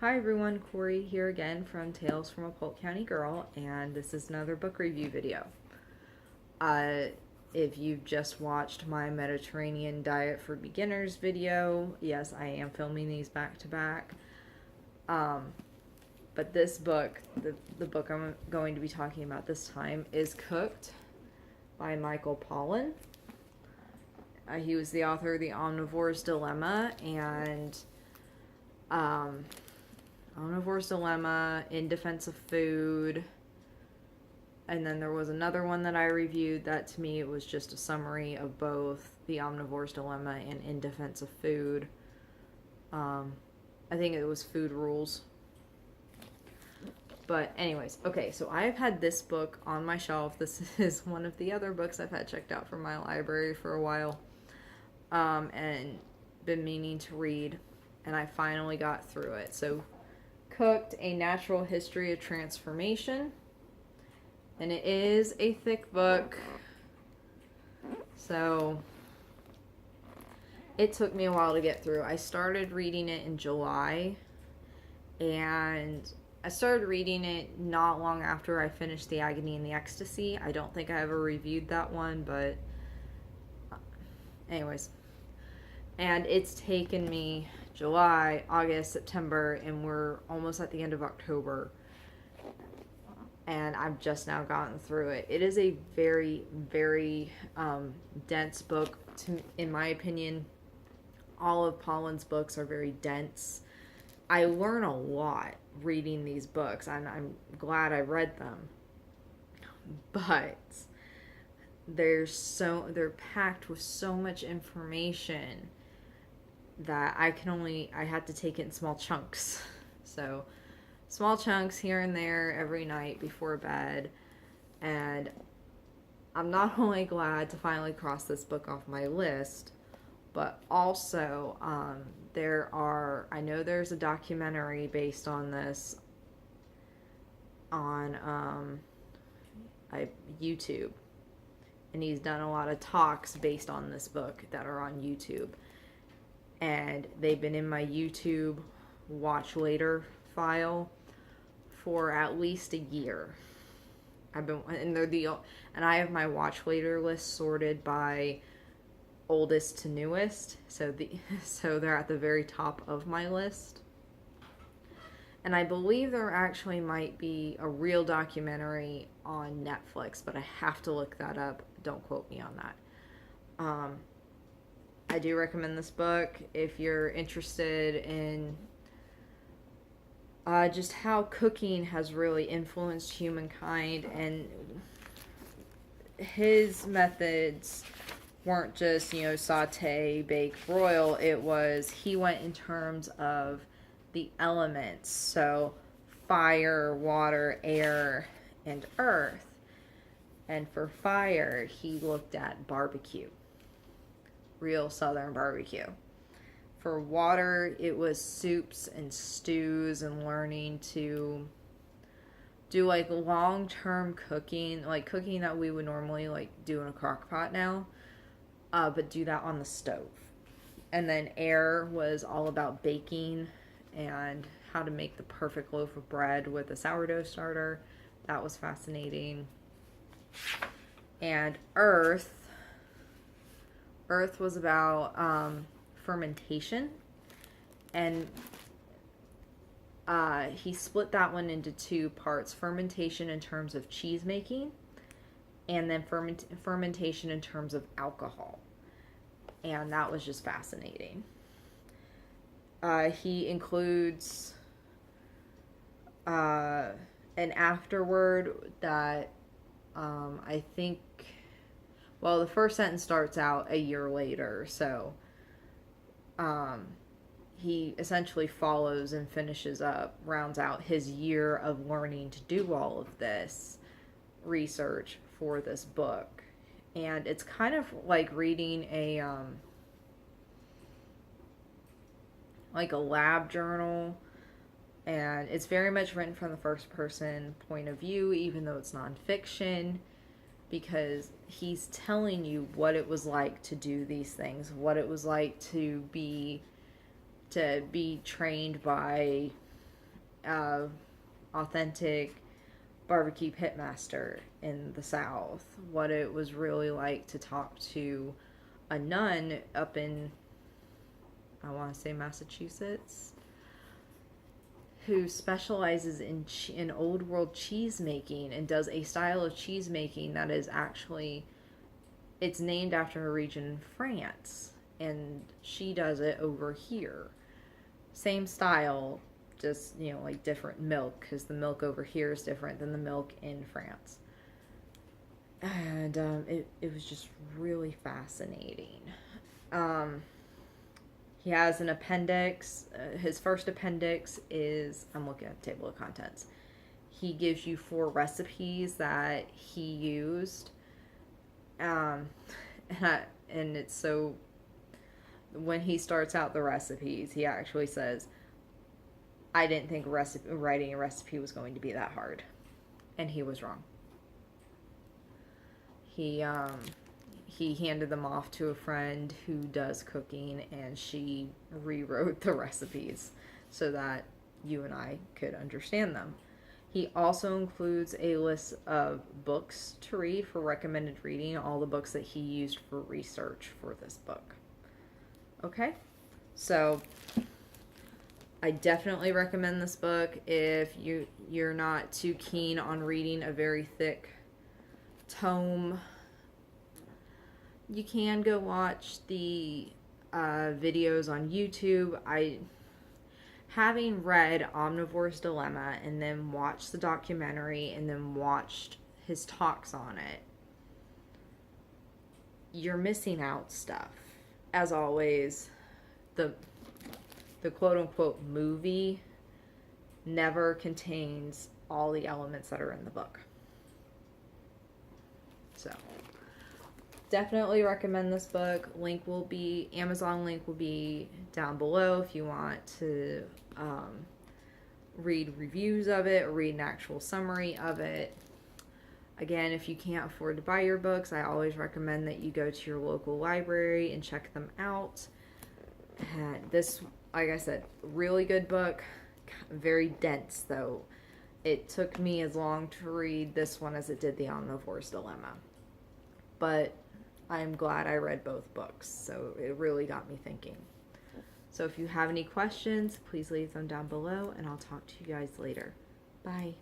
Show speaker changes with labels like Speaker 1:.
Speaker 1: Hi everyone, Corey here again from Tales from a Polk County Girl, and this is another book review video. Uh, if you've just watched my Mediterranean Diet for Beginners video, yes, I am filming these back to back. But this book, the book I'm going to be talking about this time, is Cooked by Michael Pollan. He was the author of The Omnivore's Dilemma and Omnivore's Dilemma, In Defense of Food, and then there was another one that I reviewed that to me it was just a summary of both The Omnivore's Dilemma and In Defense of Food. I think it was Food Rules. But anyways, okay, so I have had this book on my shelf. This is one of the other books I've had checked out from my library for a while, and been meaning to read, and I finally got through it. So Cooked, A Natural History of Transformation, and it is a thick book, so it took me a while to get through. I started reading it in July, and I started reading it not long after I finished The Agony and the Ecstasy. I don't think I ever reviewed that one, but anyways. And it's taken me July, August, September, and we're almost at the end of October. And I've just now gotten through it. It is a very, very dense book. In my opinion, all of Pollan's books are very dense. I learn a lot reading these books, and I'm glad I read them. But they're packed with so much information that I had to take it in small chunks. So small chunks here and there every night before bed. And I'm not only glad to finally cross this book off my list, but also I know there's a documentary based on this on YouTube, and he's done a lot of talks based on this book that are on YouTube, and they've been in my YouTube watch later file for at least a year. And I have my watch later list sorted by oldest to newest, so they're at the very top of my list. And I believe there actually might be a real documentary on Netflix, but I have to look that up. Don't quote me on that. I do recommend this book if you're interested in just how cooking has really influenced humankind, and his methods weren't just, saute, bake, broil. He went in terms of the elements, so fire, water, air, and earth. And for fire, he looked at barbecue, real southern barbecue. For water, it was soups and stews and learning to do long-term cooking, cooking that we would normally do in a crock pot now, but do that on the stove. And then air was all about baking and how to make the perfect loaf of bread with a sourdough starter. That was fascinating. And earth was about fermentation, and he split that one into two parts: fermentation in terms of cheese making, and then fermentation in terms of alcohol. And that was just fascinating. He includes an afterword that I think, well, the first sentence starts out a year later, so he essentially follows and rounds out his year of learning to do all of this research for this book. And it's kind of like reading a lab journal, and it's very much written from the first person point of view, even though it's nonfiction, because he's telling you what it was like to do these things, what it was like to be trained by authentic barbecue pitmaster in the South, what it was really like to talk to a nun up in, I want to say, Massachusetts, who specializes in old world cheese making and does a style of cheese making that is actually, it's named after a region in France, and she does it over here. Same style, just, like different milk, because the milk over here is different than the milk in France. And it was just really fascinating. He has an appendix. His first appendix is, I'm looking at the table of contents. He gives you 4 recipes that he used. And it's so, when he starts out the recipes, he actually says, I didn't think writing a recipe was going to be that hard. And he was wrong. He handed them off to a friend who does cooking, and she rewrote the recipes so that you and I could understand them. He also includes a list of books to read for recommended reading, all the books that he used for research for this book. Okay? So I definitely recommend this book if you're not too keen on reading a very thick tome. You can go watch the videos on YouTube. Having read Omnivore's Dilemma and then watched the documentary and then watched his talks on it, you're missing out stuff. As always, the quote-unquote movie never contains all the elements that are in the book. So definitely recommend this book. Amazon link will be down below if you want to read reviews of it or read an actual summary of it. Again, if you can't afford to buy your books, I always recommend that you go to your local library and check them out. And this, like I said, really good book. Very dense, though. It took me as long to read this one as it did the Omnivore's Dilemma. But I'm glad I read both books, so it really got me thinking. So if you have any questions, please leave them down below, and I'll talk to you guys later. Bye.